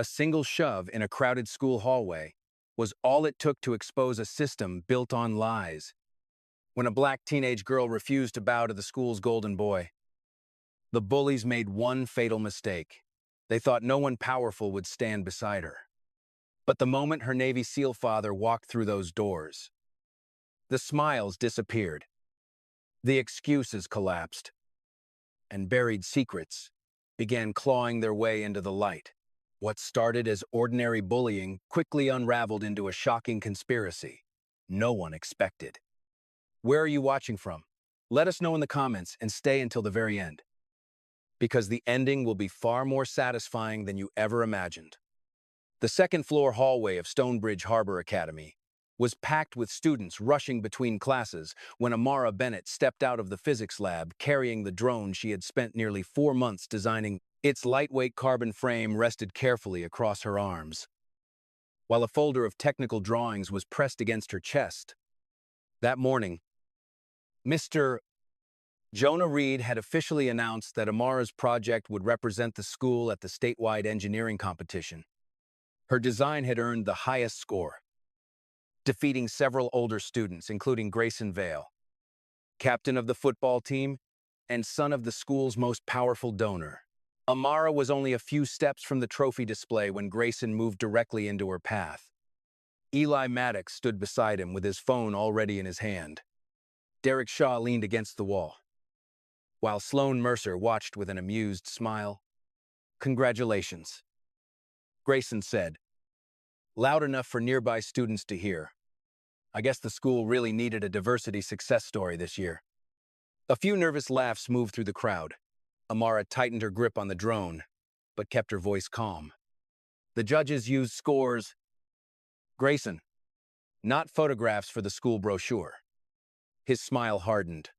A single shove in a crowded school hallway was all it took to expose a system built on lies. When a black teenage girl refused to bow to the school's golden boy, the bullies made one fatal mistake. They thought no one powerful would stand beside her. But the moment her Navy SEAL father walked through those doors, the smiles disappeared, the excuses collapsed, and buried secrets began clawing their way into the light. What started as ordinary bullying quickly unraveled into a shocking conspiracy no one expected. Where are you watching from? Let us know in the comments and stay until the very end, because the ending will be far more satisfying than you ever imagined. The second-floor hallway of Stonebridge Harbor Academy was packed with students rushing between classes when Amara Bennett stepped out of the physics lab carrying the drone she had spent nearly 4 months designing. Its lightweight carbon frame rested carefully across her arms, while a folder of technical drawings was pressed against her chest. That morning, Mr. Jonah Reed had officially announced that Amara's project would represent the school at the statewide engineering competition. Her design had earned the highest score, defeating several older students, including Grayson Vale, captain of the football team and son of the school's most powerful donor. Amara was only a few steps from the trophy display when Grayson moved directly into her path. Eli Maddox stood beside him with his phone already in his hand. Derek Shaw leaned against the wall, while Sloan Mercer watched with an amused smile. "Congratulations," Grayson said, loud enough for nearby students to hear. "I guess the school really needed a diversity success story this year." A few nervous laughs moved through the crowd. Amara tightened her grip on the drone, but kept her voice calm. "The judges used scores, Grayson, not photographs for the school brochure." His smile hardened.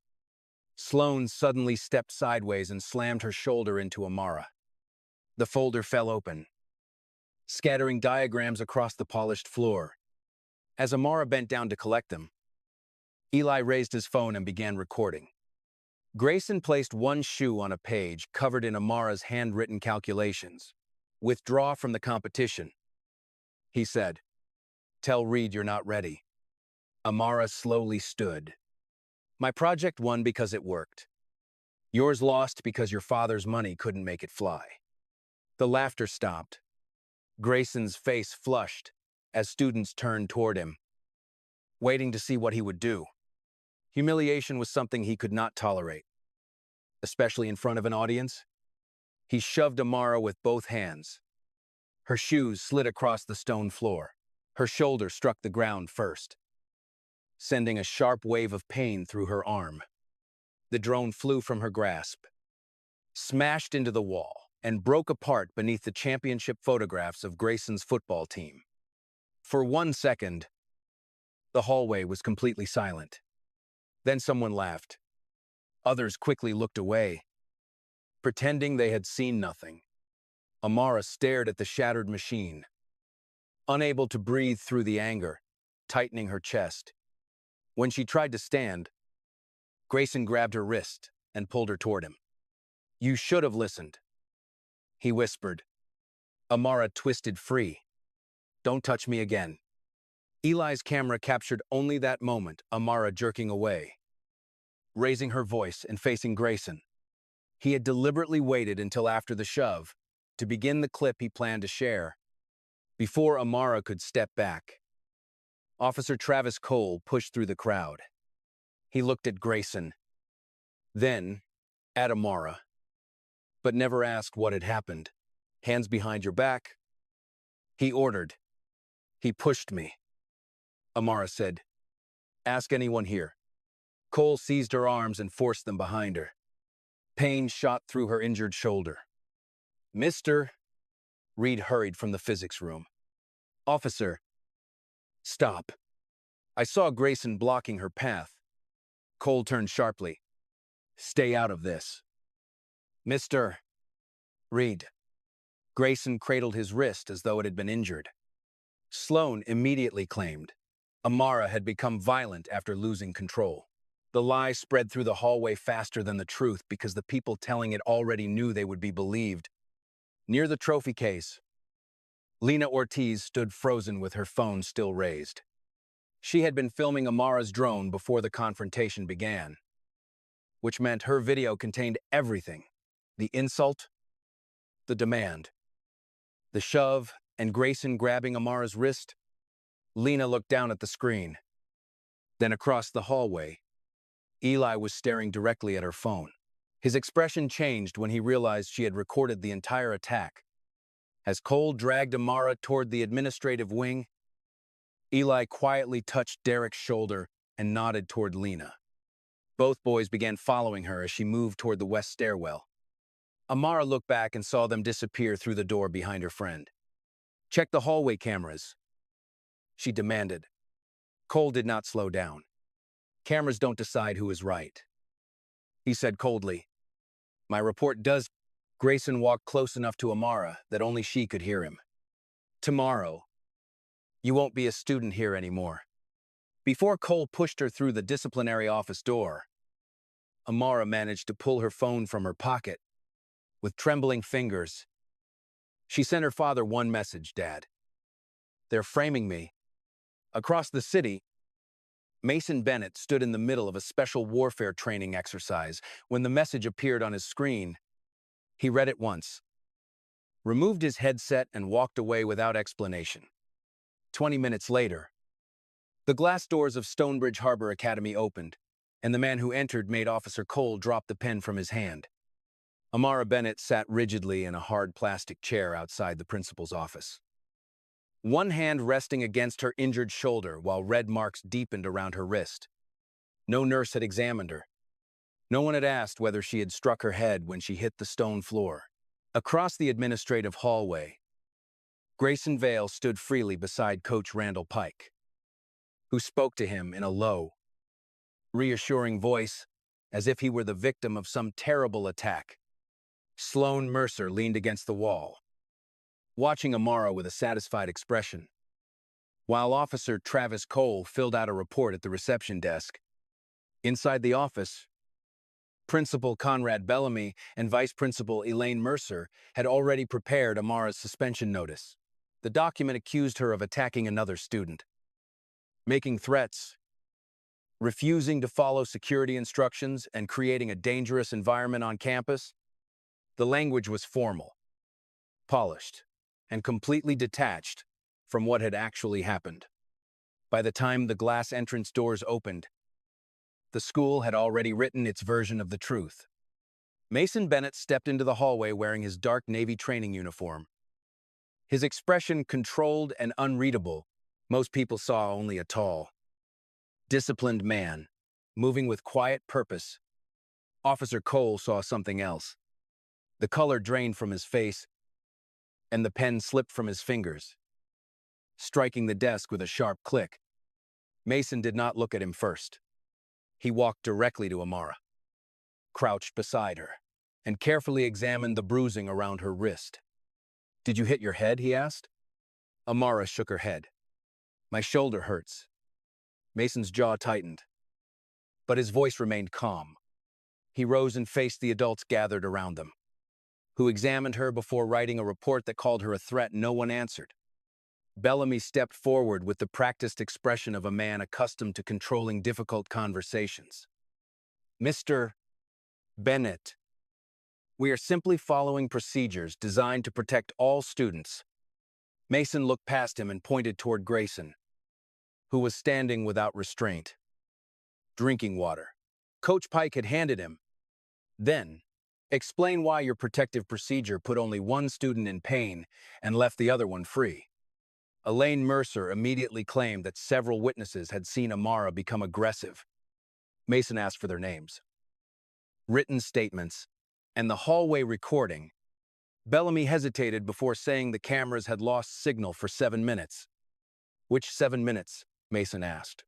Sloan suddenly stepped sideways and slammed her shoulder into Amara. The folder fell open, scattering diagrams across the polished floor. As Amara bent down to collect them, Eli raised his phone and began recording. Grayson placed one shoe on a page covered in Amara's handwritten calculations. "Withdraw from the competition," he said. "Tell Reed you're not ready." Amara slowly stood. "My project won because it worked. Yours lost because your father's money couldn't make it fly." The laughter stopped. Grayson's face flushed as students turned toward him, waiting to see what he would do. Humiliation was something he could not tolerate, especially in front of an audience. He shoved Amara with both hands. Her shoes slid across the stone floor. Her shoulder struck the ground first, sending a sharp wave of pain through her arm. The drone flew from her grasp, smashed into the wall, and broke apart beneath the championship photographs of Grayson's football team. For 1 second, the hallway was completely silent. Then someone laughed. Others quickly looked away, pretending they had seen nothing. Amara stared at the shattered machine, unable to breathe through the anger, tightening her chest. When she tried to stand, Grayson grabbed her wrist and pulled her toward him. "You should have listened," he whispered. Amara twisted free. "Don't touch me again." Eli's camera captured only that moment, Amara jerking away, raising her voice and facing Grayson. He had deliberately waited until after the shove to begin the clip he planned to share, before Amara could step back. Officer Travis Cole pushed through the crowd. He looked at Grayson, then at Amara, but never asked what had happened. "Hands behind your back," he ordered. "He pushed me," Amara said. "Ask anyone here." Cole seized her arms and forced them behind her. Pain shot through her injured shoulder. "Mr. Reed hurried from the physics room. "Officer, stop." "I saw Grayson blocking her path." Cole turned sharply. "Stay out of this." "Mr. Reed." Grayson cradled his wrist as though it had been injured. Sloan immediately claimed Amara had become violent after losing control. The lie spread through the hallway faster than the truth because the people telling it already knew they would be believed. Near the trophy case, Lena Ortiz stood frozen with her phone still raised. She had been filming Amara's drone before the confrontation began, which meant her video contained everything: the insult, the demand, the shove, and Grayson grabbing Amara's wrist. Lena looked down at the screen. Then across the hallway, Eli was staring directly at her phone. His expression changed when he realized she had recorded the entire attack. As Cole dragged Amara toward the administrative wing, Eli quietly touched Derek's shoulder and nodded toward Lena. Both boys began following her as she moved toward the west stairwell. Amara looked back and saw them disappear through the door behind her friend. "Check the hallway cameras," she demanded. Cole did not slow down. "Cameras don't decide who is right," he said coldly. "My report does." Grayson walked close enough to Amara that only she could hear him. "Tomorrow, you won't be a student here anymore." Before Cole pushed her through the disciplinary office door, Amara managed to pull her phone from her pocket. With trembling fingers, she sent her father one message: "Dad, they're framing me." Across the city, Mason Bennett stood in the middle of a special warfare training exercise. When the message appeared on his screen, he read it once, removed his headset, and walked away without explanation. 20 minutes later, the glass doors of Stonebridge Harbor Academy opened, and the man who entered made Officer Cole drop the pen from his hand. Amara Bennett sat rigidly in a hard plastic chair outside the principal's office, one hand resting against her injured shoulder while red marks deepened around her wrist. No nurse had examined her. No one had asked whether she had struck her head when she hit the stone floor. Across the administrative hallway, Grayson Vale stood freely beside Coach Randall Pike, who spoke to him in a low, reassuring voice as if he were the victim of some terrible attack. Sloan Mercer leaned against the wall, watching Amara with a satisfied expression, while Officer Travis Cole filled out a report at the reception desk. Inside the office, Principal Conrad Bellamy and Vice Principal Elaine Mercer had already prepared Amara's suspension notice. The document accused her of attacking another student, making threats, refusing to follow security instructions, and creating a dangerous environment on campus. The language was formal, polished, and completely detached from what had actually happened. By the time the glass entrance doors opened, the school had already written its version of the truth. Mason Bennett stepped into the hallway wearing his dark navy training uniform. His expression controlled and unreadable. Most people saw only a tall, disciplined man, moving with quiet purpose. Officer Cole saw something else. The color drained from his face, and the pen slipped from his fingers, striking the desk with a sharp click. Mason did not look at him first. He walked directly to Amara, crouched beside her, and carefully examined the bruising around her wrist. "Did you hit your head?" he asked. Amara shook her head. "My shoulder hurts." Mason's jaw tightened, but his voice remained calm. He rose and faced the adults gathered around them, who examined her before writing a report that called her a threat. No one answered. Bellamy stepped forward with the practiced expression of a man accustomed to controlling difficult conversations. "Mr. Bennett, we are simply following procedures designed to protect all students." Mason looked past him and pointed toward Grayson, who was standing without restraint, drinking water. Coach Pike had handed him. "Then, explain why your protective procedure put only one student in pain and left the other one free." Elaine Mercer immediately claimed that several witnesses had seen Amara become aggressive. Mason asked for their names, written statements, and the hallway recording. Bellamy hesitated before saying the cameras had lost signal for 7 minutes. "Which 7 minutes?" Mason asked.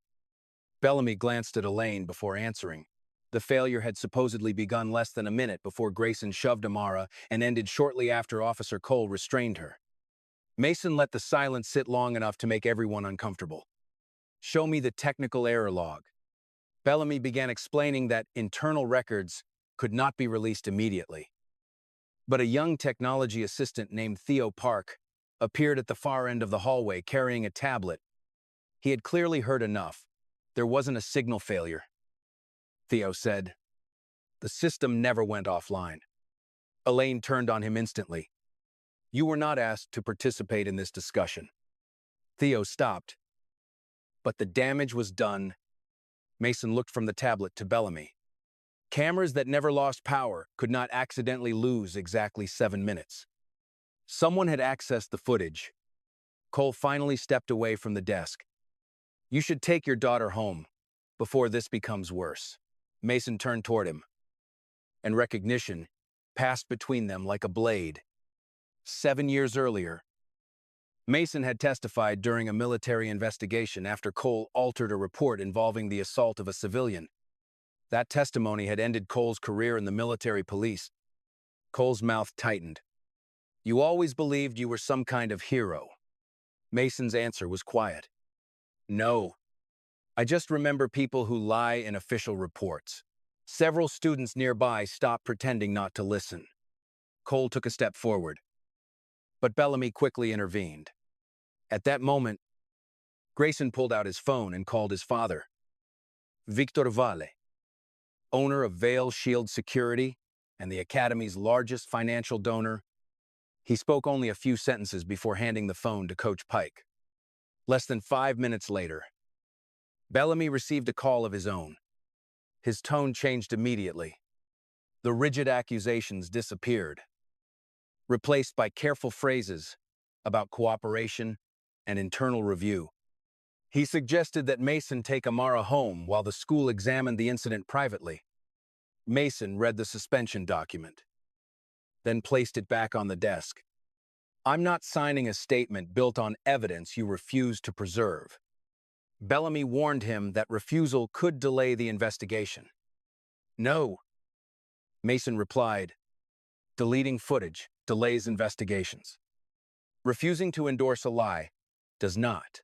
Bellamy glanced at Elaine before answering. The failure had supposedly begun less than a minute before Grayson shoved Amara and ended shortly after Officer Cole restrained her. Mason let the silence sit long enough to make everyone uncomfortable. "Show me the technical error log." Bellamy began explaining that internal records could not be released immediately. But a young technology assistant named Theo Park appeared at the far end of the hallway carrying a tablet. He had clearly heard enough. There wasn't a signal failure, Theo said. The system never went offline. Elaine turned on him instantly. You were not asked to participate in this discussion. Theo stopped. But the damage was done. Mason looked from the tablet to Bellamy. Cameras that never lost power could not accidentally lose exactly 7 minutes. Someone had accessed the footage. Cole finally stepped away from the desk. You should take your daughter home before this becomes worse. Mason turned toward him, and recognition passed between them like a blade. 7 years earlier, Mason had testified during a military investigation after Cole altered a report involving the assault of a civilian. That testimony had ended Cole's career in the military police. Cole's mouth tightened. You always believed you were some kind of hero. Mason's answer was quiet. No. I just remember people who lie in official reports. Several students nearby stopped pretending not to listen. Cole took a step forward, but Bellamy quickly intervened. At that moment, Grayson pulled out his phone and called his father, Victor Valle, owner of Vale Shield Security and the Academy's largest financial donor. He spoke only a few sentences before handing the phone to Coach Pike. Less than 5 minutes later, Bellamy received a call of his own. His tone changed immediately. The rigid accusations disappeared, replaced by careful phrases about cooperation and internal review. He suggested that Mason take Amara home while the school examined the incident privately. Mason read the suspension document, then placed it back on the desk. I'm not signing a statement built on evidence you refuse to preserve. Bellamy warned him that refusal could delay the investigation. No, Mason replied, deleting footage delays investigations. Refusing to endorse a lie does not.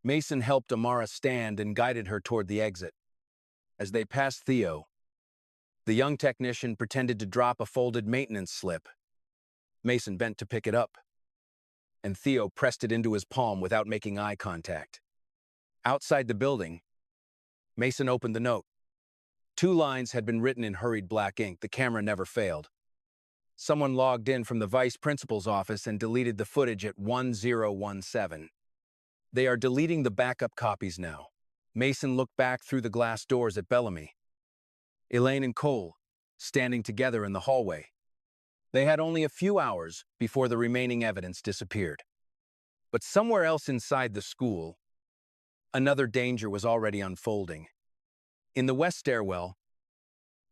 Mason helped Amara stand and guided her toward the exit. As they passed Theo, the young technician pretended to drop a folded maintenance slip. Mason bent to pick it up, and Theo pressed it into his palm without making eye contact. Outside the building, Mason opened the note. 2 lines had been written in hurried black ink. The camera never failed. Someone logged in from the vice principal's office and deleted the footage at 1017. They are deleting the backup copies now. Mason looked back through the glass doors at Bellamy. Elaine and Cole, standing together in the hallway. They had only a few hours before the remaining evidence disappeared. But somewhere else inside the school, another danger was already unfolding. In the west stairwell,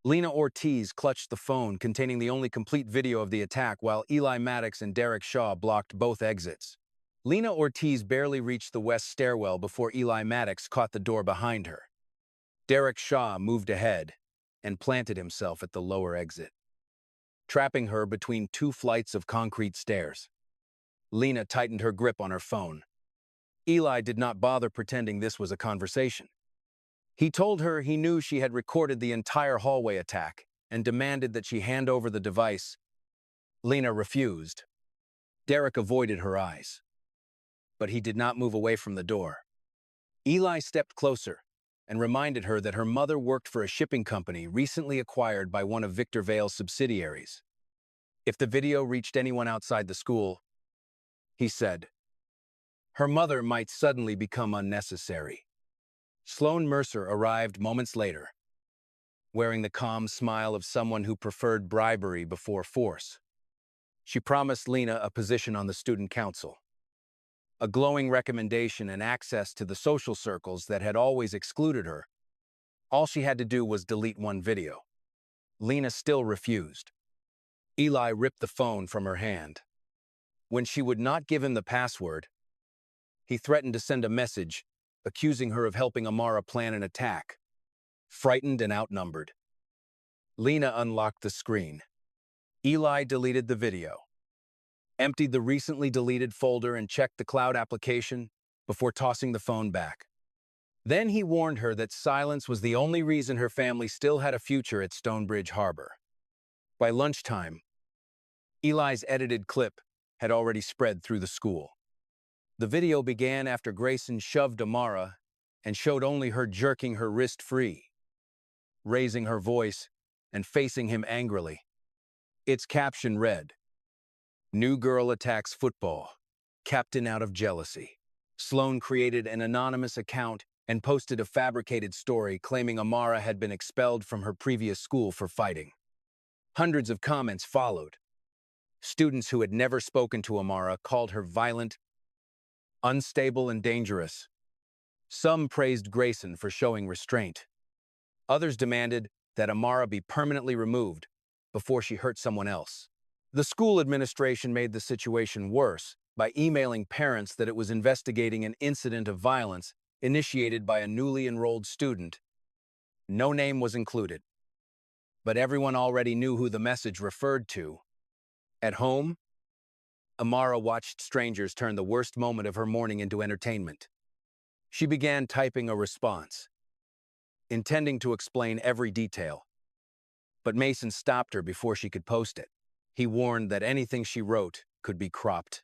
Lena Ortiz clutched the phone containing the only complete video of the attack while Eli Maddox and Derek Shaw blocked both exits. Lena Ortiz barely reached the west stairwell before Eli Maddox caught the door behind her. Derek Shaw moved ahead and planted himself at the lower exit, trapping her between 2 flights of concrete stairs. Lena tightened her grip on her phone. Eli did not bother pretending this was a conversation. He told her he knew she had recorded the entire hallway attack and demanded that she hand over the device. Lena refused. Derek avoided her eyes, but he did not move away from the door. Eli stepped closer and reminded her that her mother worked for a shipping company recently acquired by one of Victor Vale's subsidiaries. If the video reached anyone outside the school, he said, her mother might suddenly become unnecessary. Sloan Mercer arrived moments later, wearing the calm smile of someone who preferred bribery before force. She promised Lena a position on the student council, a glowing recommendation and access to the social circles that had always excluded her. All she had to do was delete one video. Lena still refused. Eli ripped the phone from her hand. When she would not give him the password, he threatened to send a message accusing her of helping Amara plan an attack. Frightened and outnumbered, Lena unlocked the screen. Eli deleted the video, emptied the recently deleted folder and checked the cloud application before tossing the phone back. Then he warned her that silence was the only reason her family still had a future at Stonebridge Harbor. By lunchtime, Eli's edited clip had already spread through the school. The video began after Grayson shoved Amara and showed only her jerking her wrist free, raising her voice and facing him angrily. Its caption read, "New girl attacks football, captain out of jealousy." Sloan created an anonymous account and posted a fabricated story claiming Amara had been expelled from her previous school for fighting. Hundreds of comments followed. Students who had never spoken to Amara called her violent, unstable, and dangerous. Some praised Grayson for showing restraint. Others demanded that Amara be permanently removed before she hurt someone else. The school administration made the situation worse by emailing parents that it was investigating an incident of violence initiated by a newly enrolled student. No name was included, but everyone already knew who the message referred to. At home, Amara watched strangers turn the worst moment of her morning into entertainment. She began typing a response, intending to explain every detail. But Mason stopped her before she could post it. He warned that anything she wrote could be cropped,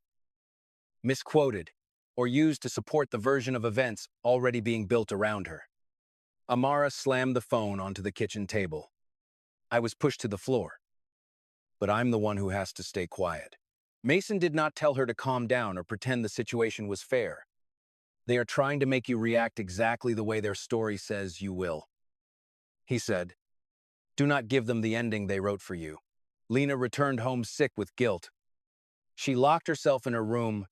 misquoted, or used to support the version of events already being built around her. Amara slammed the phone onto the kitchen table. "I was pushed to the floor, but I'm the one who has to stay quiet." Mason did not tell her to calm down or pretend the situation was fair. "They are trying to make you react exactly the way their story says you will," he said. "Do not give them the ending they wrote for you." Lena returned home sick with guilt. She locked herself in her room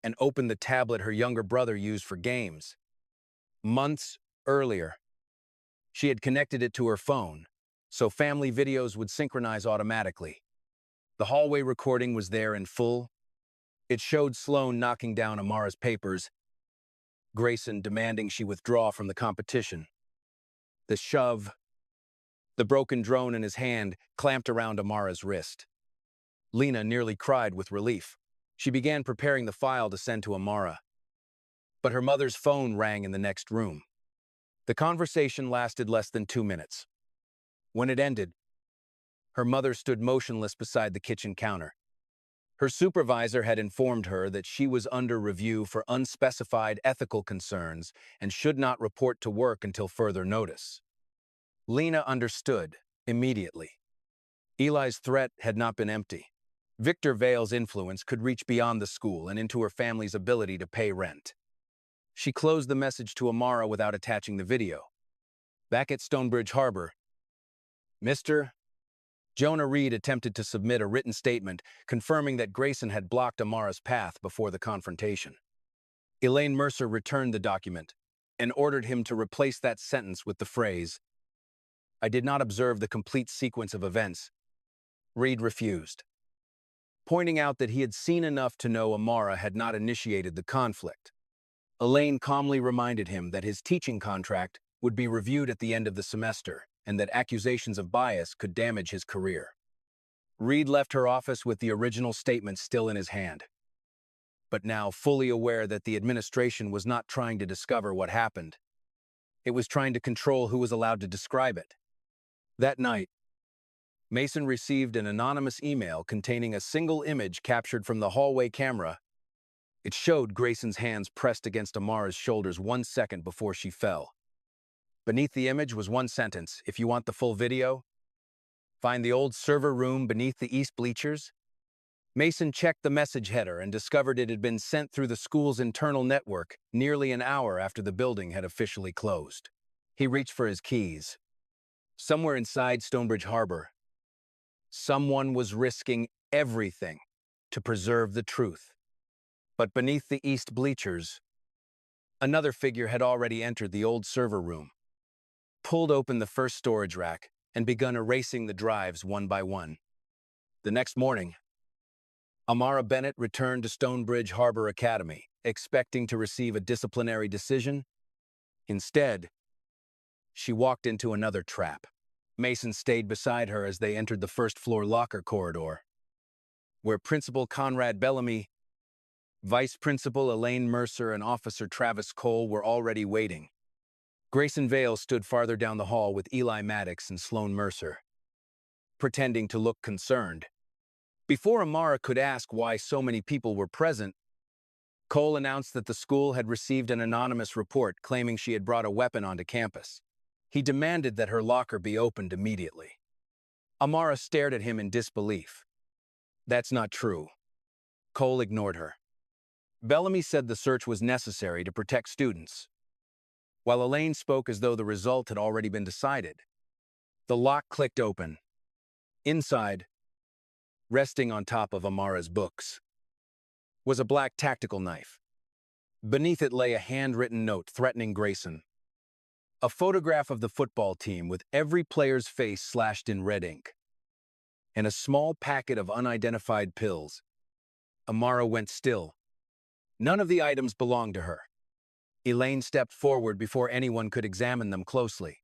and opened the tablet her younger brother used for games. Months earlier, she had connected it to her phone, so family videos would synchronize automatically. The hallway recording was there in full. It showed Sloan knocking down Amara's papers, Grayson demanding she withdraw from the competition. The shove, the broken drone in his hand, clamped around Amara's wrist. Lena nearly cried with relief. She began preparing the file to send to Amara. But her mother's phone rang in the next room. The conversation lasted less than 2 minutes. When it ended, her mother stood motionless beside the kitchen counter. Her supervisor had informed her that she was under review for unspecified ethical concerns and should not report to work until further notice. Lena understood immediately. Eli's threat had not been empty. Victor Vale's influence could reach beyond the school and into her family's ability to pay rent. She closed the message to Amara without attaching the video. Back at Stonebridge Harbor, Mr. Jonah Reed attempted to submit a written statement confirming that Grayson had blocked Amara's path before the confrontation. Elaine Mercer returned the document and ordered him to replace that sentence with the phrase, "I did not observe the complete sequence of events." Reed refused, pointing out that he had seen enough to know Amara had not initiated the conflict. Elaine calmly reminded him that his teaching contract would be reviewed at the end of the semester and that accusations of bias could damage his career. Reed left her office with the original statement still in his hand, but now fully aware that the administration was not trying to discover what happened. It was trying to control who was allowed to describe it. That night, Mason received an anonymous email containing a single image captured from the hallway camera. It showed Grayson's hands pressed against Amara's shoulders 1 second before she fell. Beneath the image was one sentence: "If you want the full video, find the old server room beneath the east bleachers." Mason checked the message header and discovered it had been sent through the school's internal network nearly an hour after the building had officially closed. He reached for his keys. Somewhere inside Stonebridge Harbor, someone was risking everything to preserve the truth. But beneath the east bleachers, another figure had already entered the old server room, pulled open the first storage rack, and begun erasing the drives one by one. The next morning, Amara Bennett returned to Stonebridge Harbor Academy, expecting to receive a disciplinary decision. Instead, she walked into another trap. Mason stayed beside her as they entered the first-floor locker corridor, where Principal Conrad Bellamy, Vice Principal Elaine Mercer, and Officer Travis Cole were already waiting. Grayson Vale stood farther down the hall with Eli Maddox and Sloan Mercer, pretending to look concerned. Before Amara could ask why so many people were present, Cole announced that the school had received an anonymous report claiming she had brought a weapon onto campus. He demanded that her locker be opened immediately. Amara stared at him in disbelief. That's not true. Cole ignored her. Bellamy said the search was necessary to protect students, while Elaine spoke as though the result had already been decided. The lock clicked open. Inside, resting on top of Amara's books, was a black tactical knife. Beneath it lay a handwritten note threatening Grayson. A photograph of the football team with every player's face slashed in red ink, and a small packet of unidentified pills. Amara went still. None of the items belonged to her. Elaine stepped forward before anyone could examine them closely.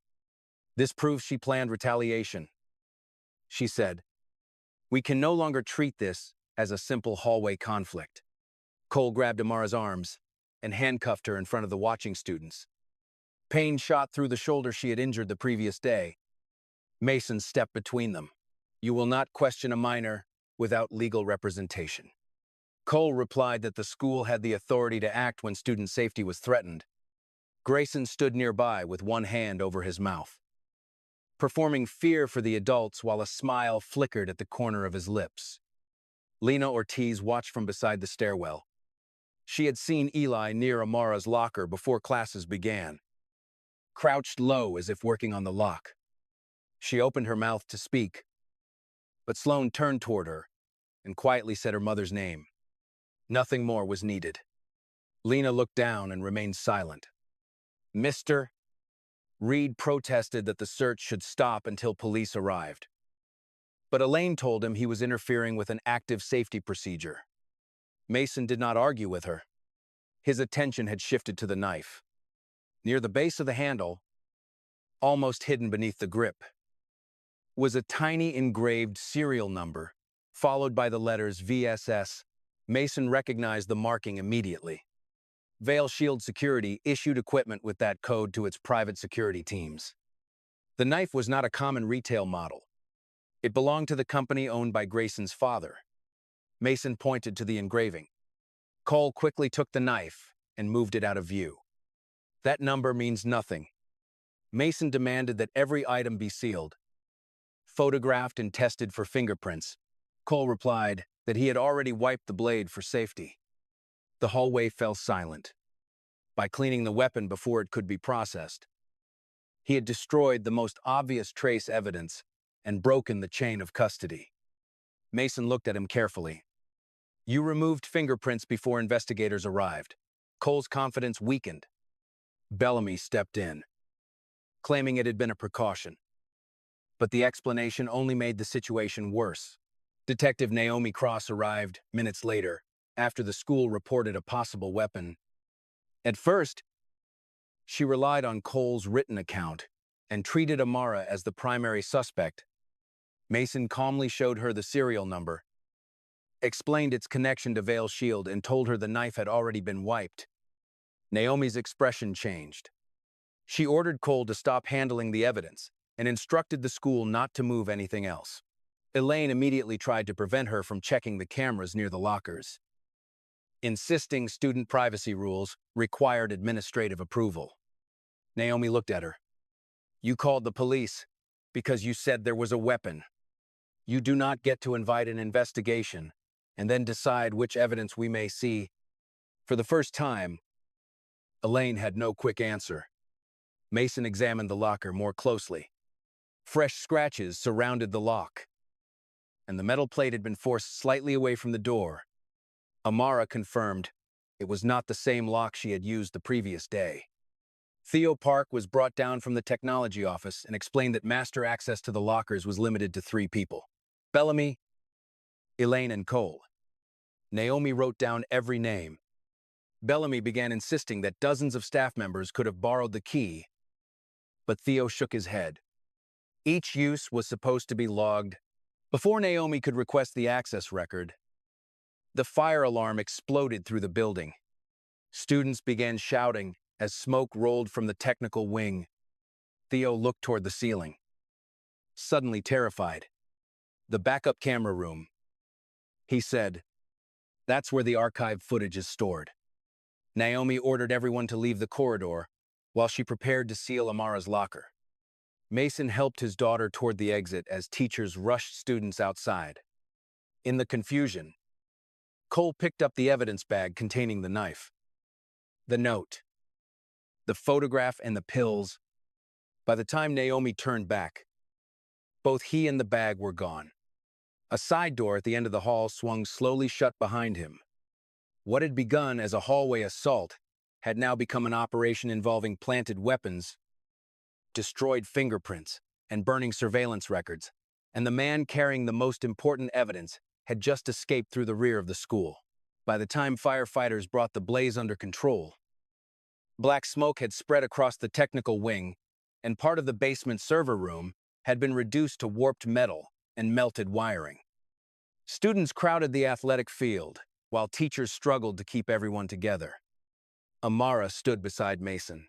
This proves she planned retaliation, she said. We can no longer treat this as a simple hallway conflict. Cole grabbed Amara's arms and handcuffed her in front of the watching students. Pain shot through the shoulder she had injured the previous day. Mason stepped between them. You will not question a minor without legal representation. Cole replied that the school had the authority to act when student safety was threatened. Grayson stood nearby with one hand over his mouth, performing fear for the adults while a smile flickered at the corner of his lips. Lena Ortiz watched from beside the stairwell. She had seen Eli near Amara's locker before classes began, crouched low as if working on the lock. She opened her mouth to speak, but Sloane turned toward her and quietly said her mother's name. Nothing more was needed. Lena looked down and remained silent. Mr. Reed protested that the search should stop until police arrived. But Elaine told him he was interfering with an active safety procedure. Mason did not argue with her. His attention had shifted to the knife. Near the base of the handle, almost hidden beneath the grip, was a tiny engraved serial number, followed by the letters VSS. Mason recognized the marking immediately. Veil Shield Security issued equipment with that code to its private security teams. The knife was not a common retail model. It belonged to the company owned by Grayson's father. Mason pointed to the engraving. Cole quickly took the knife and moved it out of view. That number means nothing. Mason demanded that every item be sealed, photographed and tested for fingerprints. Cole replied that he had already wiped the blade for safety. The hallway fell silent. By cleaning the weapon before it could be processed, he had destroyed the most obvious trace evidence and broken the chain of custody. Mason looked at him carefully. You removed fingerprints before investigators arrived. Cole's confidence weakened. Bellamy stepped in, claiming it had been a precaution. But the explanation only made the situation worse. Detective Naomi Cross arrived minutes later, after the school reported a possible weapon. At first, she relied on Cole's written account and treated Amara as the primary suspect. Mason calmly showed her the serial number, explained its connection to Veil Shield, and told her the knife had already been wiped. Naomi's expression changed. She ordered Cole to stop handling the evidence and instructed the school not to move anything else. Elaine immediately tried to prevent her from checking the cameras near the lockers, insisting student privacy rules required administrative approval. Naomi looked at her. You called the police because you said there was a weapon. You do not get to invite an investigation and then decide which evidence we may see. For the first time, Elaine had no quick answer. Mason examined the locker more closely. Fresh scratches surrounded the lock, and the metal plate had been forced slightly away from the door. Amara confirmed it was not the same lock she had used the previous day. Theo Park was brought down from the technology office and explained that master access to the lockers was limited to 3 people: Bellamy, Elaine, and Cole. Naomi wrote down every name. Bellamy began insisting that dozens of staff members could have borrowed the key, but Theo shook his head. Each use was supposed to be logged. Before Naomi could request the access record, the fire alarm exploded through the building. Students began shouting as smoke rolled from the technical wing. Theo looked toward the ceiling, suddenly terrified. The backup camera room, He said, "That's where the archived footage is stored." Naomi ordered everyone to leave the corridor while she prepared to seal Amara's locker. Mason helped his daughter toward the exit as teachers rushed students outside. In the confusion, Cole picked up the evidence bag containing the knife, the note, the photograph, and the pills. By the time Naomi turned back, both he and the bag were gone. A side door at the end of the hall swung slowly shut behind him. What had begun as a hallway assault had now become an operation involving planted weapons, destroyed fingerprints, and burning surveillance records, and the man carrying the most important evidence had just escaped through the rear of the school. By the time firefighters brought the blaze under control, black smoke had spread across the technical wing, and part of the basement server room had been reduced to warped metal and melted wiring. Students crowded the athletic field, while teachers struggled to keep everyone together. Amara stood beside Mason,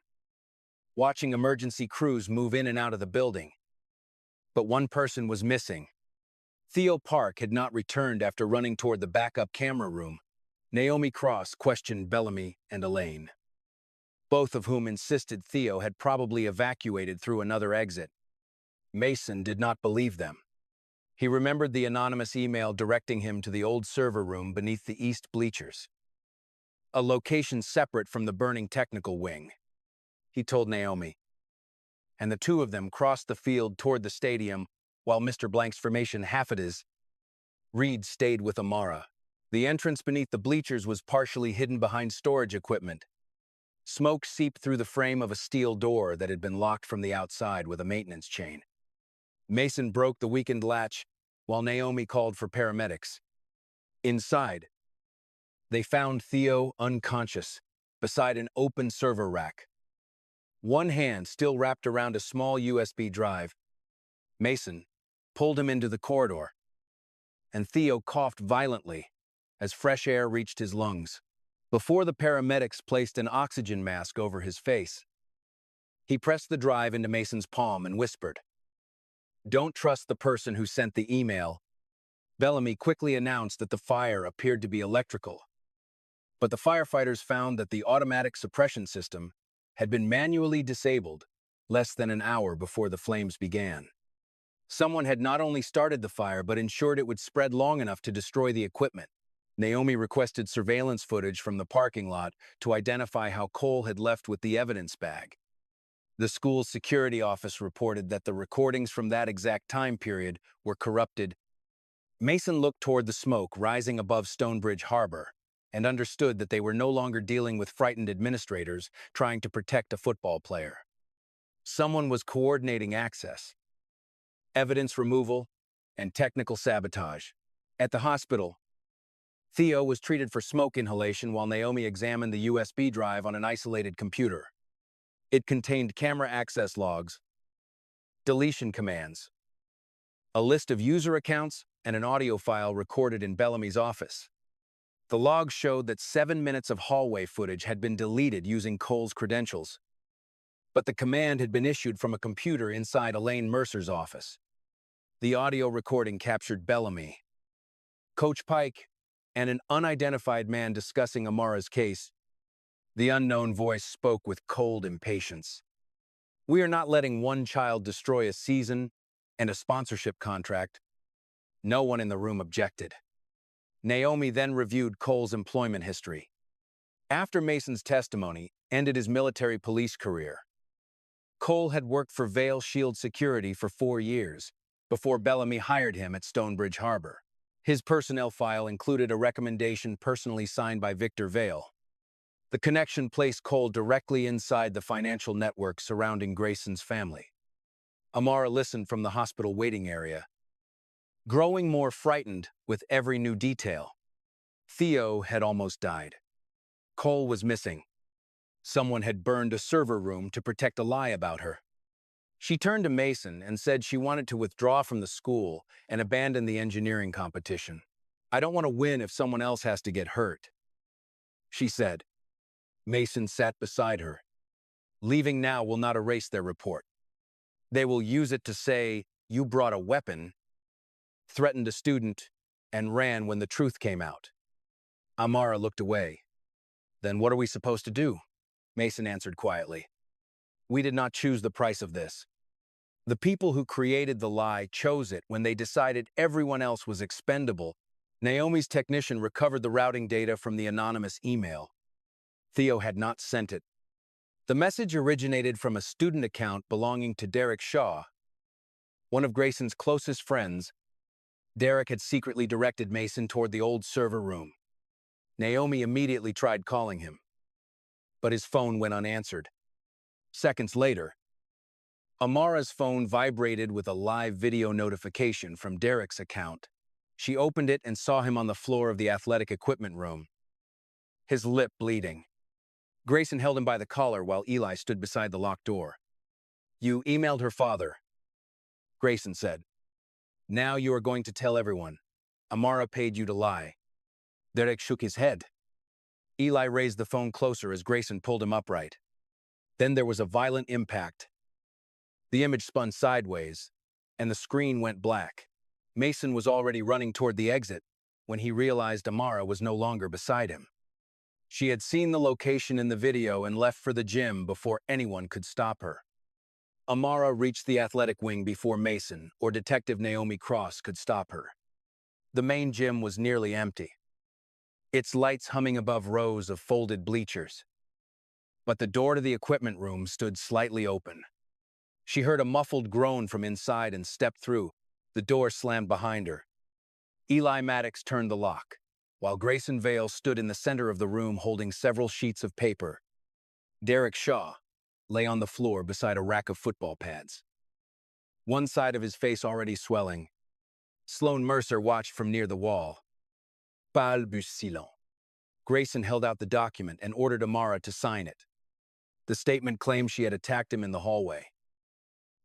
watching emergency crews move in and out of the building. But one person was missing. Theo Park had not returned after running toward the backup camera room. Naomi Cross questioned Bellamy and Elaine, both of whom insisted Theo had probably evacuated through another exit. Mason did not believe them. He remembered the anonymous email directing him to the old server room beneath the east bleachers, a location separate from the burning technical wing. He told Naomi, and the two of them crossed the field toward the stadium while Mr. Blank's formation Hafidez. Reed stayed with Amara. The entrance beneath the bleachers was partially hidden behind storage equipment. Smoke seeped through the frame of a steel door that had been locked from the outside with a maintenance chain. Mason broke the weakened latch while Naomi called for paramedics. Inside, they found Theo unconscious beside an open server rack. One hand still wrapped around a small USB drive. Mason pulled him into the corridor, and Theo coughed violently as fresh air reached his lungs. Before the paramedics placed an oxygen mask over his face, he pressed the drive into Mason's palm and whispered, "Don't trust the person who sent the email." Bellamy quickly announced that the fire appeared to be electrical, but the firefighters found that the automatic suppression system had been manually disabled less than an hour before the flames began. Someone had not only started the fire but ensured it would spread long enough to destroy the equipment. Naomi requested surveillance footage from the parking lot to identify how Cole had left with the evidence bag. The school's security office reported that the recordings from that exact time period were corrupted. Mason looked toward the smoke rising above Stonebridge Harbor and understood that they were no longer dealing with frightened administrators trying to protect a football player. Someone was coordinating access, evidence removal, and technical sabotage. At the hospital, Theo was treated for smoke inhalation while Naomi examined the USB drive on an isolated computer. It contained camera access logs, deletion commands, a list of user accounts, and an audio file recorded in Bellamy's office. The logs showed that 7 minutes of hallway footage had been deleted using Cole's credentials, but the command had been issued from a computer inside Elaine Mercer's office. The audio recording captured Bellamy, Coach Pike, and an unidentified man discussing Amara's case. The unknown voice spoke with cold impatience. "We are not letting one child destroy a season and a sponsorship contract." No one in the room objected. Naomi then reviewed Cole's employment history. After Mason's testimony ended his military police career, Cole had worked for Vale Shield Security for 4 years before Bellamy hired him at Stonebridge Harbor. His personnel file included a recommendation personally signed by Victor Vale. The connection placed Cole directly inside the financial network surrounding Grayson's family. Amara listened from the hospital waiting area, growing more frightened with every new detail. Theo had almost died. Cole was missing. Someone had burned a server room to protect a lie about her. She turned to Mason and said she wanted to withdraw from the school and abandon the engineering competition. "I don't want to win if someone else has to get hurt," she said. Mason sat beside her. "Leaving now will not erase their report. They will use it to say, 'You brought a weapon, threatened a student, and ran when the truth came out. Amara looked away. "Then what are we supposed to do?" Mason answered quietly. "We did not choose the price of this. The people who created the lie chose it when they decided everyone else was expendable." Naomi's technician recovered the routing data from the anonymous email. Theo had not sent it. The message originated from a student account belonging to Derek Shaw, one of Grayson's closest friends. Derek had secretly directed Mason toward the old server room. Naomi immediately tried calling him, but his phone went unanswered. Seconds later, Amara's phone vibrated with a live video notification from Derek's account. She opened it and saw him on the floor of the athletic equipment room, his lip bleeding. Grayson held him by the collar while Eli stood beside the locked door. "You emailed her father," Grayson said. "Now you are going to tell everyone. Amara paid you to lie." Derek shook his head. Eli raised the phone closer as Grayson pulled him upright. Then there was a violent impact. The image spun sideways, and the screen went black. Mason was already running toward the exit when he realized Amara was no longer beside him. She had seen the location in the video and left for the gym before anyone could stop her. Amara reached the athletic wing before Mason or Detective Naomi Cross could stop her. The main gym was nearly empty, its lights humming above rows of folded bleachers. But the door to the equipment room stood slightly open. She heard a muffled groan from inside and stepped through. The door slammed behind her. Eli Maddox turned the lock, while Grayson Vale stood in the center of the room holding several sheets of paper. Derek Shaw lay on the floor beside a rack of football pads, one side of his face already swelling. Sloane Mercer watched from near the wall. Balbutiant. Grayson held out the document and ordered Amara to sign it. The statement claimed she had attacked him in the hallway,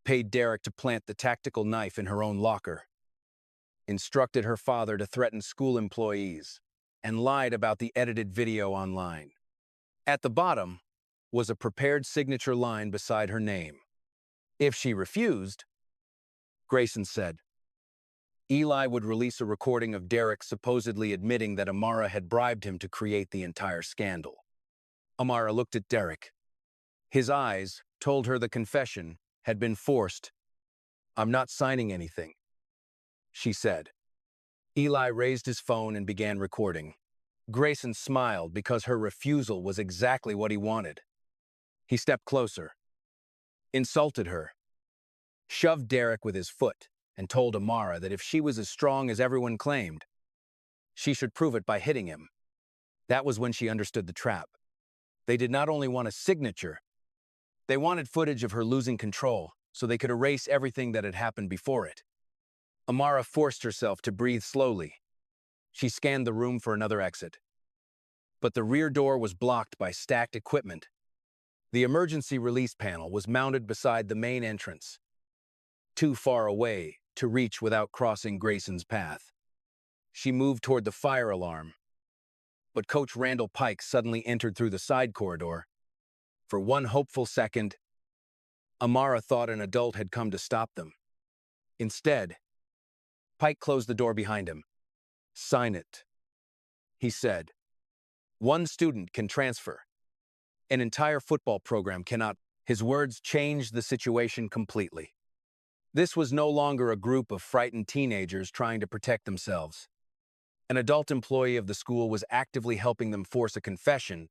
paid Derek to plant the tactical knife in her own locker, instructed her father to threaten school employees, and lied about the edited video online. At the bottom was a prepared signature line beside her name. If she refused, Grayson said, Eli would release a recording of Derek supposedly admitting that Amara had bribed him to create the entire scandal. Amara looked at Derek. His eyes told her the confession had been forced. "I'm not signing anything," she said. Eli raised his phone and began recording. Grayson smiled because her refusal was exactly what he wanted. He stepped closer, insulted her, shoved Derek with his foot, and told Amara that if she was as strong as everyone claimed, she should prove it by hitting him. That was when she understood the trap. They did not only want a signature, they wanted footage of her losing control so they could erase everything that had happened before it. Amara forced herself to breathe slowly. She scanned the room for another exit. But the rear door was blocked by stacked equipment. The emergency release panel was mounted beside the main entrance, too far away to reach without crossing Grayson's path. She moved toward the fire alarm, but Coach Randall Pike suddenly entered through the side corridor. For one hopeful second, Amara thought an adult had come to stop them. Instead, Pike closed the door behind him. "Sign it," he said. "One student can transfer. An entire football program cannot." His words changed the situation completely. This was no longer a group of frightened teenagers trying to protect themselves. An adult employee of the school was actively helping them force a confession.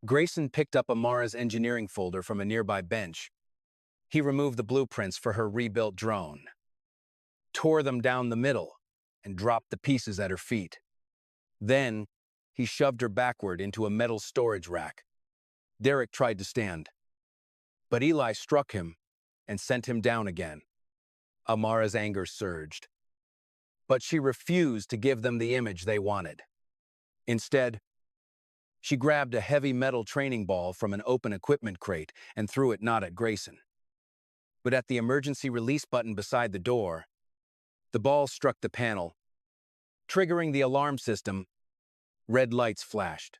Grayson picked up Amara's engineering folder from a nearby bench. He removed the blueprints for her rebuilt drone, tore them down the middle, and dropped the pieces at her feet. Then, he shoved her backward into a metal storage rack. Derek tried to stand, but Eli struck him and sent him down again. Amara's anger surged, but she refused to give them the image they wanted. Instead, she grabbed a heavy metal training ball from an open equipment crate and threw it not at Grayson, but at the emergency release button beside the door. The ball struck the panel, triggering the alarm system. Red lights flashed,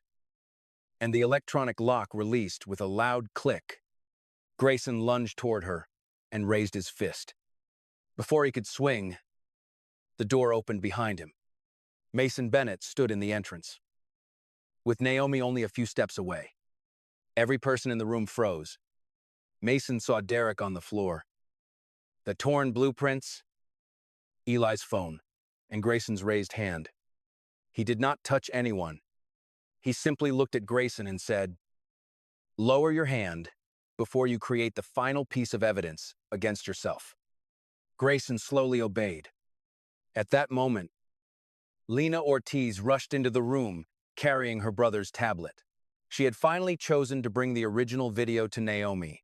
and the electronic lock released with a loud click. Grayson lunged toward her and raised his fist. Before he could swing, the door opened behind him. Mason Bennett stood in the entrance, with Naomi only a few steps away. Every person in the room froze. Mason saw Derek on the floor, the torn blueprints, Eli's phone, and Grayson's raised hand. He did not touch anyone. He simply looked at Grayson and said, "Lower your hand before you create the final piece of evidence against yourself." Grayson slowly obeyed. At that moment, Lena Ortiz rushed into the room carrying her brother's tablet. She had finally chosen to bring the original video to Naomi.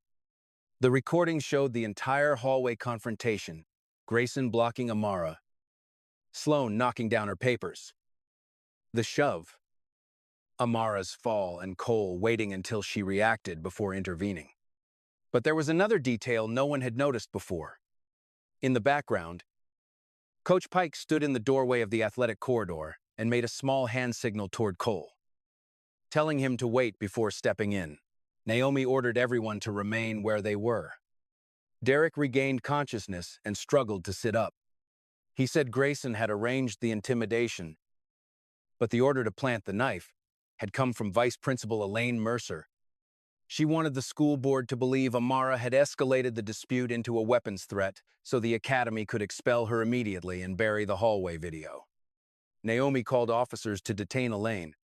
The recording showed the entire hallway confrontation, Grayson blocking Amara, Sloane knocking down her papers, the shove, Amara's fall, and Cole waiting until she reacted before intervening. But there was another detail no one had noticed before. In the background, Coach Pike stood in the doorway of the athletic corridor and made a small hand signal toward Cole, telling him to wait before stepping in. Naomi ordered everyone to remain where they were. Derek regained consciousness and struggled to sit up. He said Grayson had arranged the intimidation, but the order to plant the knife had come from Vice Principal Elaine Mercer. She wanted the school board to believe Amara had escalated the dispute into a weapons threat so the academy could expel her immediately and bury the hallway video. Naomi called officers to detain Elaine,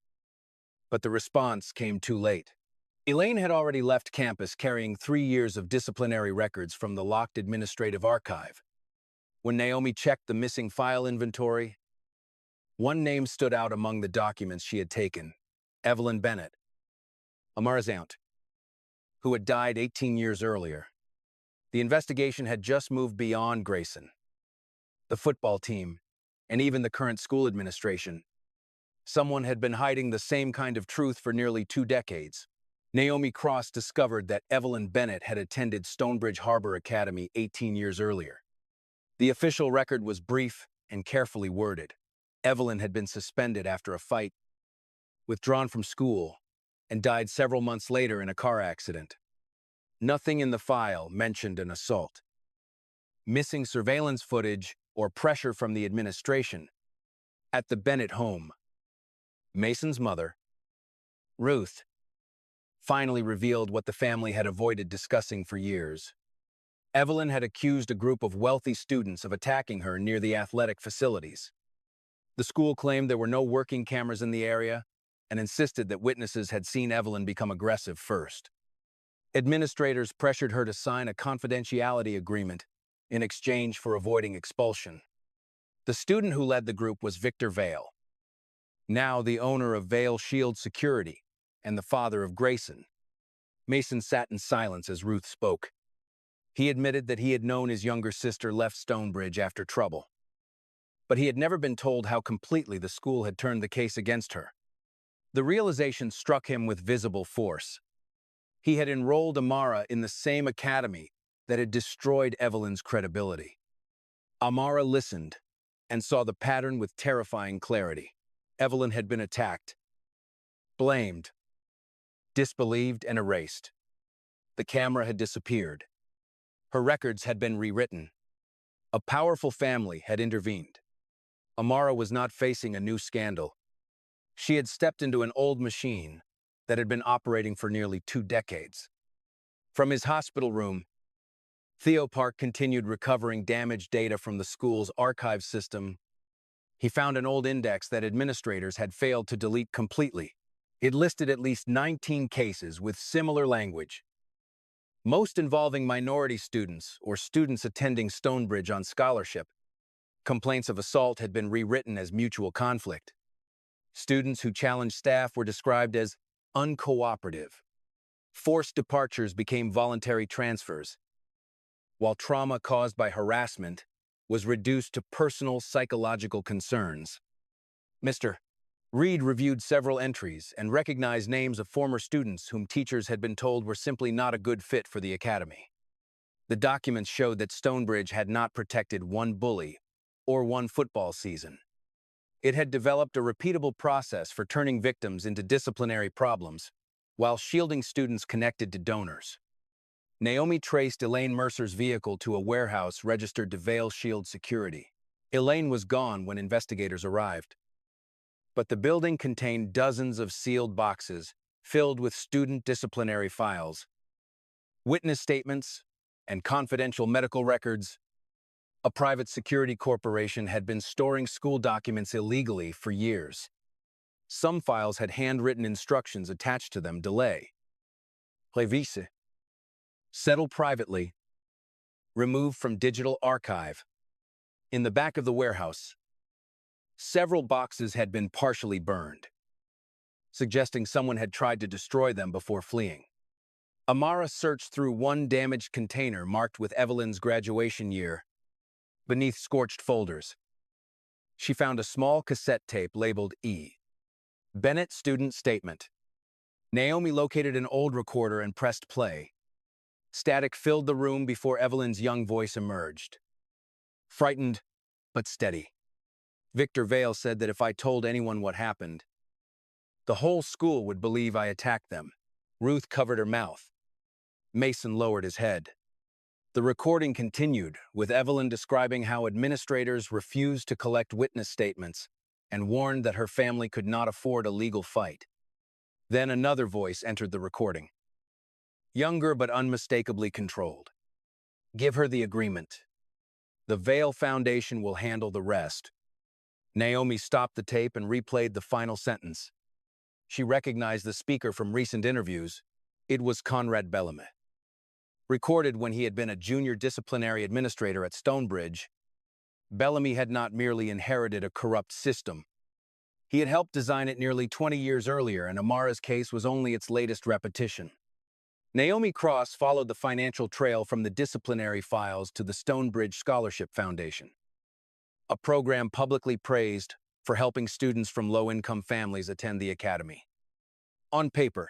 but the response came too late. Elaine had already left campus carrying 3 years of disciplinary records from the locked administrative archive. When Naomi checked the missing file inventory, one name stood out among the documents she had taken: Evelyn Bennett, Amara's aunt, who had died 18 years earlier. The investigation had just moved beyond Grayson, the football team, and even the current school administration. Someone had been hiding the same kind of truth for nearly 2 decades. Naomi Cross discovered that Evelyn Bennett had attended Stonebridge Harbor Academy 18 years earlier. The official record was brief and carefully worded. Evelyn had been suspended after a fight, withdrawn from school, and died several months later in a car accident. Nothing in the file mentioned an assault, missing surveillance footage, or pressure from the administration. At the Bennett home, Mason's mother, Ruth, finally revealed what the family had avoided discussing for years. Evelyn had accused a group of wealthy students of attacking her near the athletic facilities. The school claimed there were no working cameras in the area and insisted that witnesses had seen Evelyn become aggressive first. Administrators pressured her to sign a confidentiality agreement in exchange for avoiding expulsion. The student who led the group was Victor Vale, now the owner of Vale Shield Security and the father of Grayson. Mason sat in silence as Ruth spoke. He admitted that he had known his younger sister left Stonebridge after trouble, but he had never been told how completely the school had turned the case against her. The realization struck him with visible force. He had enrolled Amara in the same academy that had destroyed Evelyn's credibility. Amara listened and saw the pattern with terrifying clarity. Evelyn had been attacked, blamed, disbelieved, and erased. The camera had disappeared. Her records had been rewritten. A powerful family had intervened. Amara was not facing a new scandal. She had stepped into an old machine that had been operating for nearly 2 decades. From his hospital room, Theo Park continued recovering damaged data from the school's archive system. He found an old index that administrators had failed to delete completely. It listed at least 19 cases with similar language, most involving minority students or students attending Stonebridge on scholarship. Complaints of assault had been rewritten as mutual conflict. Students who challenged staff were described as uncooperative. Forced departures became voluntary transfers, while trauma caused by harassment was reduced to personal psychological concerns. Mr. Reed reviewed several entries and recognized names of former students whom teachers had been told were simply not a good fit for the academy. The documents showed that Stonebridge had not protected one bully or one football season. It had developed a repeatable process for turning victims into disciplinary problems while shielding students connected to donors. Naomi traced Elaine Mercer's vehicle to a warehouse registered to Vale Shield Security. Elaine was gone when investigators arrived. But the building contained dozens of sealed boxes filled with student disciplinary files, witness statements, and confidential medical records. A private security corporation had been storing school documents illegally for years. Some files had handwritten instructions attached to them: delay, revise, settle privately, remove from digital archive. In the back of the warehouse, several boxes had been partially burned, suggesting someone had tried to destroy them before fleeing. Amara searched through one damaged container marked with Evelyn's graduation year. Beneath scorched folders, she found a small cassette tape labeled E. Bennett Student Statement. Naomi located an old recorder and pressed play. Static filled the room before Evelyn's young voice emerged. Frightened, but steady. Victor Vale said that if I told anyone what happened, the whole school would believe I attacked them. Ruth covered her mouth. Mason lowered his head. The recording continued, with Evelyn describing how administrators refused to collect witness statements and warned that her family could not afford a legal fight. Then another voice entered the recording. Younger but unmistakably controlled. Give her the agreement. The Vale Foundation will handle the rest. Naomi stopped the tape and replayed the final sentence. She recognized the speaker from recent interviews. It was Conrad Bellamy. Recorded when he had been a junior disciplinary administrator at Stonebridge, Bellamy had not merely inherited a corrupt system. He had helped design it nearly 20 years earlier, and Amara's case was only its latest repetition. Naomi Cross followed the financial trail from the disciplinary files to the Stonebridge Scholarship Foundation, a program publicly praised for helping students from low-income families attend the academy. On paper,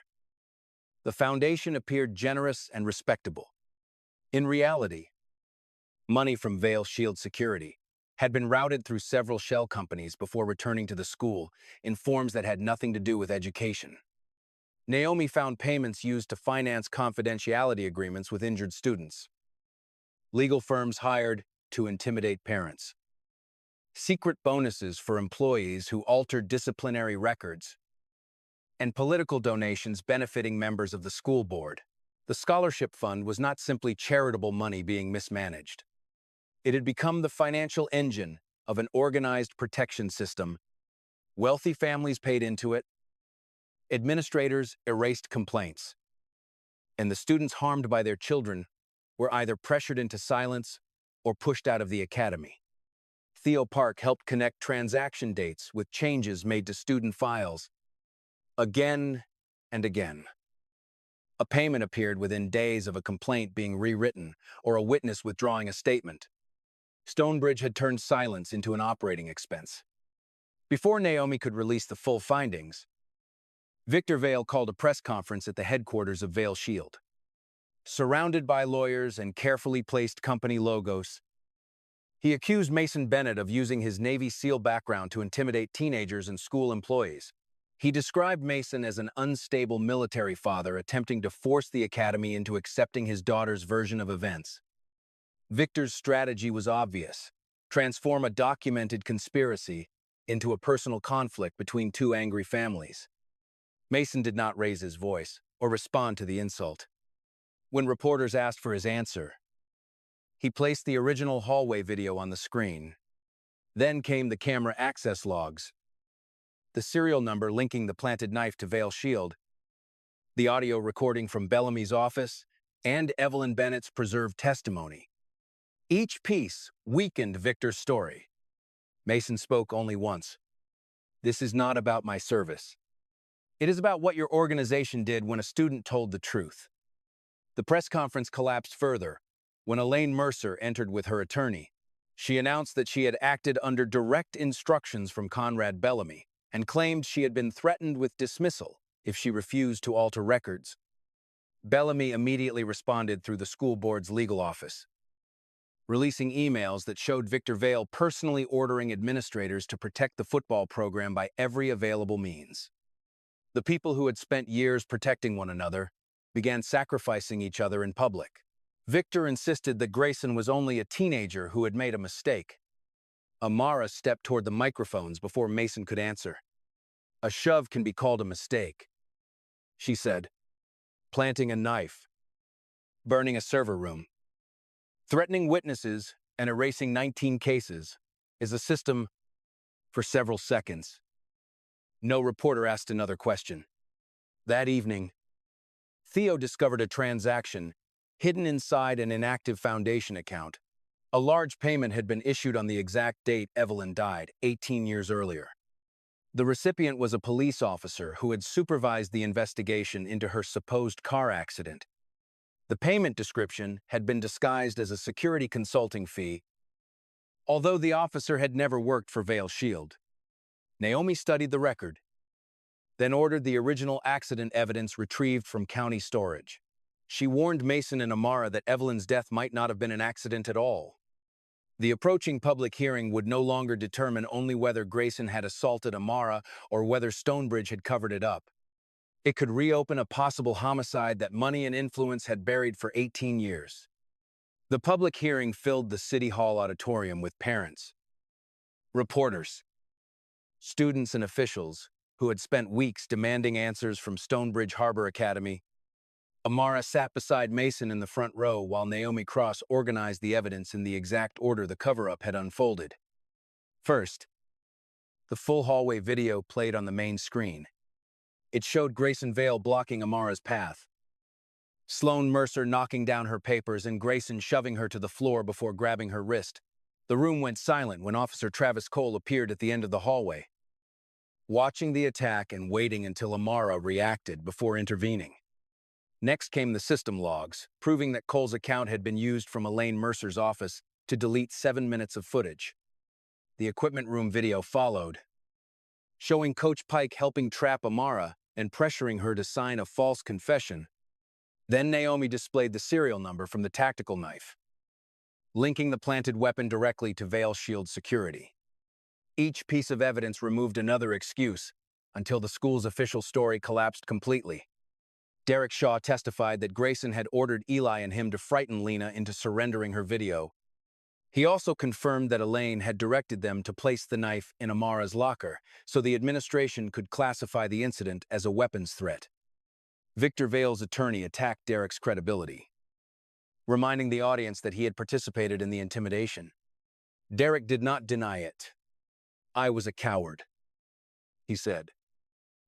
the foundation appeared generous and respectable. In reality, money from Vale Shield Security had been routed through several shell companies before returning to the school in forms that had nothing to do with education. Naomi found payments used to finance confidentiality agreements with injured students, legal firms hired to intimidate parents, secret bonuses for employees who altered disciplinary records, and political donations benefiting members of the school board. The scholarship fund was not simply charitable money being mismanaged. It had become the financial engine of an organized protection system. Wealthy families paid into it, administrators erased complaints, and the students harmed by their children were either pressured into silence or pushed out of the academy. Theo Park helped connect transaction dates with changes made to student files. Again and again. A payment appeared within days of a complaint being rewritten or a witness withdrawing a statement. Stonebridge had turned silence into an operating expense. Before Naomi could release the full findings, Victor Vale called a press conference at the headquarters of Vale Shield. Surrounded by lawyers and carefully placed company logos, he accused Mason Bennett of using his Navy SEAL background to intimidate teenagers and school employees. He described Mason as an unstable military father attempting to force the academy into accepting his daughter's version of events. Victor's strategy was obvious: transform a documented conspiracy into a personal conflict between two angry families. Mason did not raise his voice or respond to the insult. When reporters asked for his answer, he placed the original hallway video on the screen. Then came the camera access logs, the serial number linking the planted knife to Vale Shield, the audio recording from Bellamy's office, and Evelyn Bennett's preserved testimony. Each piece weakened Victor's story. Mason spoke only once. This is not about my service. It is about what your organization did when a student told the truth. The press conference collapsed further when Elaine Mercer entered with her attorney. She announced that she had acted under direct instructions from Conrad Bellamy and claimed she had been threatened with dismissal if she refused to alter records. Bellamy immediately responded through the school board's legal office, releasing emails that showed Victor Vale personally ordering administrators to protect the football program by every available means. The people who had spent years protecting one another began sacrificing each other in public. Victor insisted that Grayson was only a teenager who had made a mistake. Amara stepped toward the microphones before Mason could answer. A shove can be called a mistake, she said, planting a knife, burning a server room, threatening witnesses, and erasing 19 cases is a system for several seconds. No reporter asked another question. That evening, Theo discovered a transaction hidden inside an inactive foundation account. A large payment had been issued on the exact date Evelyn died, 18 years earlier. The recipient was a police officer who had supervised the investigation into her supposed car accident. The payment description had been disguised as a security consulting fee, although the officer had never worked for Vale Shield. Naomi studied the record, then ordered the original accident evidence retrieved from county storage. She warned Mason and Amara that Evelyn's death might not have been an accident at all. The approaching public hearing would no longer determine only whether Grayson had assaulted Amara or whether Stonebridge had covered it up. It could reopen a possible homicide that money and influence had buried for 18 years. The public hearing filled the City Hall auditorium with parents, reporters, students, and officials who had spent weeks demanding answers from Stonebridge Harbor Academy. Amara sat beside Mason in the front row while Naomi Cross organized the evidence in the exact order the cover-up had unfolded. First, the full hallway video played on the main screen. It showed Grayson Vale blocking Amara's path, Sloan Mercer knocking down her papers, and Grayson shoving her to the floor before grabbing her wrist. The room went silent when Officer Travis Cole appeared at the end of the hallway, watching the attack and waiting until Amara reacted before intervening. Next came the system logs, proving that Cole's account had been used from Elaine Mercer's office to delete 7 minutes of footage. The equipment room video followed, showing Coach Pike helping trap Amara and pressuring her to sign a false confession. Then Naomi displayed the serial number from the tactical knife, linking the planted weapon directly to Vale Shield security. Each piece of evidence removed another excuse until the school's official story collapsed completely. Derek Shaw testified that Grayson had ordered Eli and him to frighten Lena into surrendering her video. He also confirmed that Elaine had directed them to place the knife in Amara's locker so the administration could classify the incident as a weapons threat. Victor Vale's attorney attacked Derek's credibility, reminding the audience that he had participated in the intimidation. Derek did not deny it. "I was a coward," he said.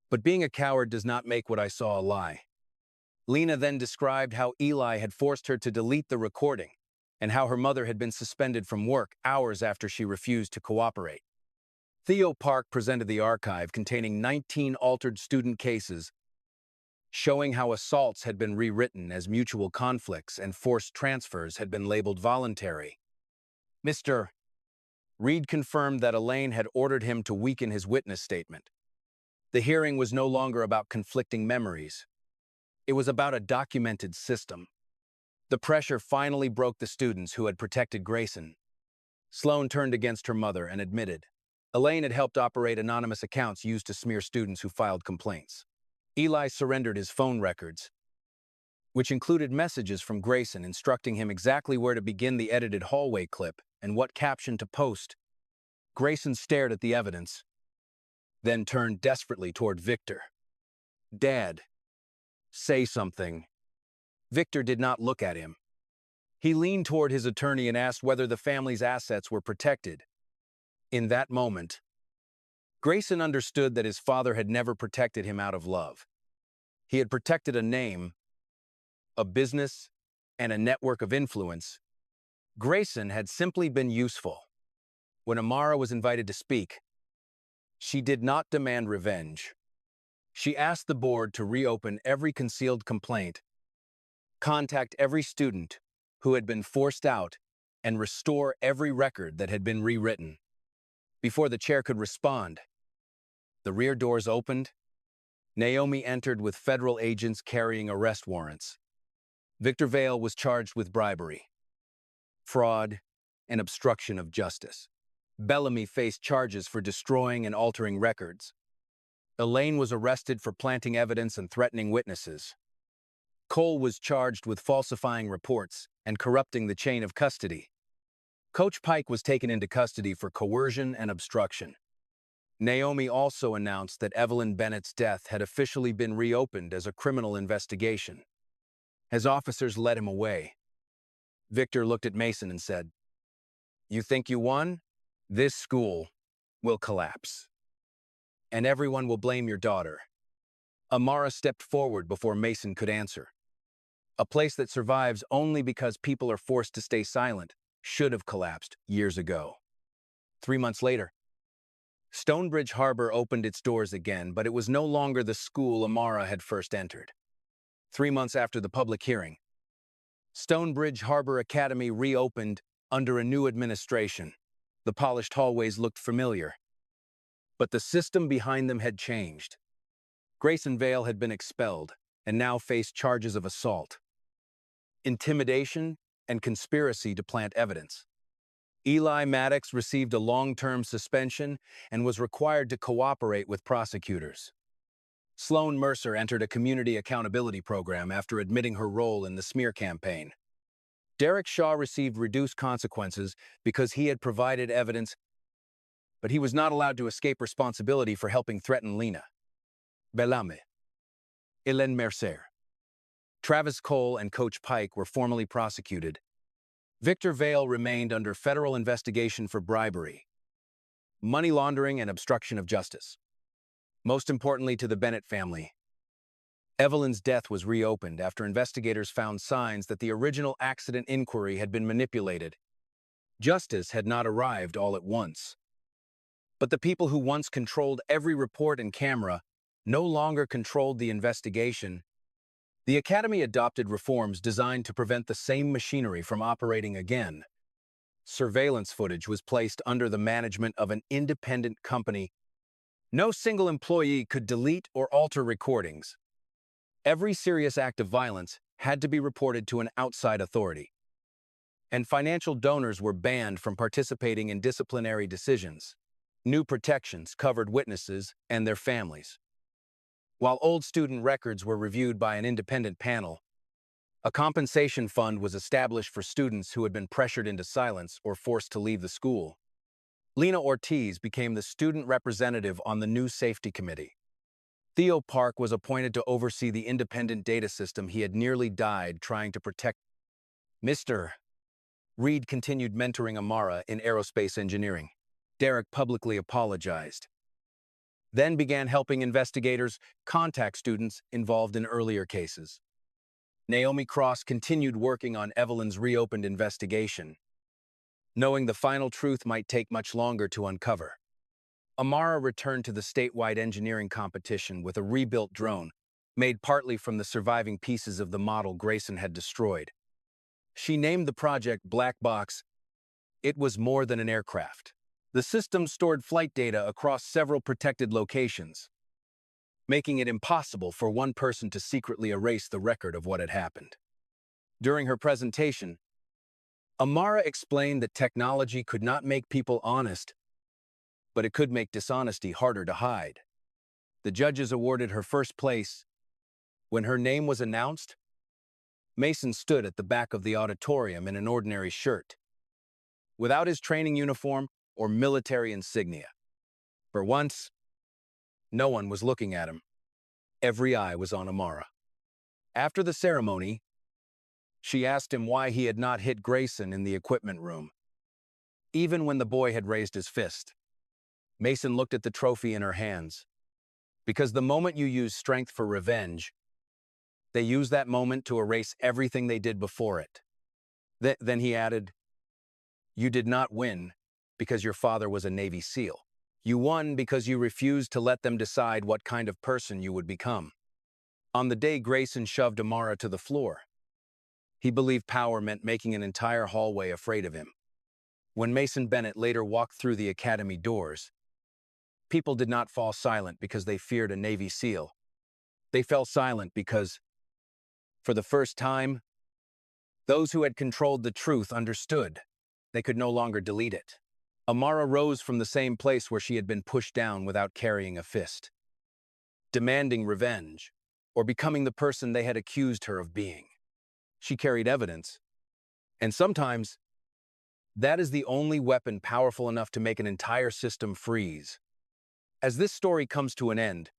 "But being a coward does not make what I saw a lie." Lena then described how Eli had forced her to delete the recording and how her mother had been suspended from work hours after she refused to cooperate. Theo Park presented the archive containing 19 altered student cases, showing how assaults had been rewritten as mutual conflicts and forced transfers had been labeled voluntary. Mr. Reed confirmed that Elaine had ordered him to weaken his witness statement. The hearing was no longer about conflicting memories. It was about a documented system. The pressure finally broke the students who had protected Grayson. Sloan turned against her mother and admitted Elaine had helped operate anonymous accounts used to smear students who filed complaints. Eli surrendered his phone records, which included messages from Grayson instructing him exactly where to begin the edited hallway clip and what caption to post. Grayson stared at the evidence, then turned desperately toward Victor. "Dad, say something." Victor did not look at him. He leaned toward his attorney and asked whether the family's assets were protected. In that moment, Grayson understood that his father had never protected him out of love. He had protected a name, a business, and a network of influence. Grayson had simply been useful. When Amara was invited to speak, she did not demand revenge. She asked the board to reopen every concealed complaint, contact every student who had been forced out, and restore every record that had been rewritten. Before the chair could respond, the rear doors opened. Naomi entered with federal agents carrying arrest warrants. Victor Vale was charged with bribery, fraud, and obstruction of justice. Bellamy faced charges for destroying and altering records. Elaine was arrested for planting evidence and threatening witnesses. Cole was charged with falsifying reports and corrupting the chain of custody. Coach Pike was taken into custody for coercion and obstruction. Naomi also announced that Evelyn Bennett's death had officially been reopened as a criminal investigation. As officers led him away, Victor looked at Mason and said, "You think you won? This school will collapse, and everyone will blame your daughter." Amara stepped forward before Mason could answer. A place that survives only because people are forced to stay silent should have collapsed years ago. 3 months later, Stonebridge Harbor opened its doors again, but it was no longer the school Amara had first entered. 3 months after the public hearing, Stonebridge Harbor Academy reopened under a new administration. The polished hallways looked familiar, but the system behind them had changed. Grayson Vale had been expelled and now faced charges of assault, intimidation, and conspiracy to plant evidence. Eli Maddox received a long-term suspension and was required to cooperate with prosecutors. Sloan Mercer entered a community accountability program after admitting her role in the smear campaign. Derek Shaw received reduced consequences because he had provided evidence, but he was not allowed to escape responsibility for helping threaten Lena Belame. Hélène Mercer. Travis Cole and Coach Pike were formally prosecuted. Victor Vale remained under federal investigation for bribery, money laundering, and obstruction of justice. Most importantly to the Bennett family, Evelyn's death was reopened after investigators found signs that the original accident inquiry had been manipulated. Justice had not arrived all at once. But the people who once controlled every report and camera no longer controlled the investigation. The Academy adopted reforms designed to prevent the same machinery from operating again. Surveillance footage was placed under the management of an independent company. No single employee could delete or alter recordings. Every serious act of violence had to be reported to an outside authority. And financial donors were banned from participating in disciplinary decisions. New protections covered witnesses and their families. While old student records were reviewed by an independent panel, a compensation fund was established for students who had been pressured into silence or forced to leave the school. Lena Ortiz became the student representative on the new safety committee. Theo Park was appointed to oversee the independent data system he had nearly died trying to protect. Mr. Reed continued mentoring Amara in aerospace engineering. Derek publicly apologized, then began helping investigators contact students involved in earlier cases. Naomi Cross continued working on Evelyn's reopened investigation, knowing the final truth might take much longer to uncover. Amara returned to the statewide engineering competition with a rebuilt drone, made partly from the surviving pieces of the model Grayson had destroyed. She named the project Black Box. It was more than an aircraft. The system stored flight data across several protected locations, making it impossible for one person to secretly erase the record of what had happened. During her presentation, Amara explained that technology could not make people honest, but it could make dishonesty harder to hide. The judges awarded her first place. When her name was announced, Mason stood at the back of the auditorium in an ordinary shirt, without his training uniform or military insignia. For once, no one was looking at him. Every eye was on Amara. After the ceremony, she asked him why he had not hit Grayson in the equipment room, even when the boy had raised his fist. Mason looked at the trophy in her hands. Because the moment you use strength for revenge, they use that moment to erase everything they did before it. Then he added, "You did not win because your father was a Navy SEAL. You won because you refused to let them decide what kind of person you would become." On the day Grayson shoved Amara to the floor, he believed power meant making an entire hallway afraid of him. When Mason Bennett later walked through the academy doors, people did not fall silent because they feared a Navy SEAL. They fell silent because, for the first time, those who had controlled the truth understood. They could no longer delete it. Amara rose from the same place where she had been pushed down without carrying a fist, demanding revenge, or becoming the person they had accused her of being. She carried evidence, and sometimes that is the only weapon powerful enough to make an entire system freeze. As this story comes to an end,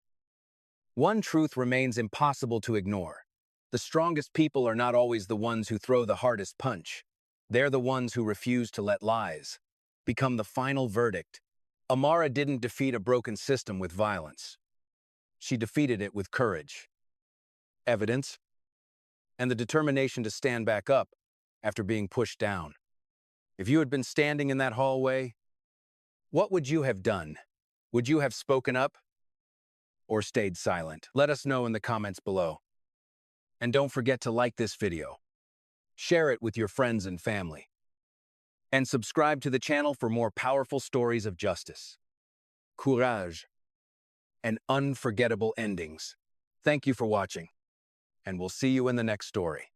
one truth remains impossible to ignore. The strongest people are not always the ones who throw the hardest punch. They're the ones who refuse to let lies become the final verdict. Amara didn't defeat a broken system with violence. She defeated it with courage, evidence, and the determination to stand back up after being pushed down. If you had been standing in that hallway, what would you have done? Would you have spoken up or stayed silent? Let us know in the comments below. And don't forget to like this video, share it with your friends and family, and subscribe to the channel for more powerful stories of justice, courage, and unforgettable endings. Thank you for watching, and we'll see you in the next story.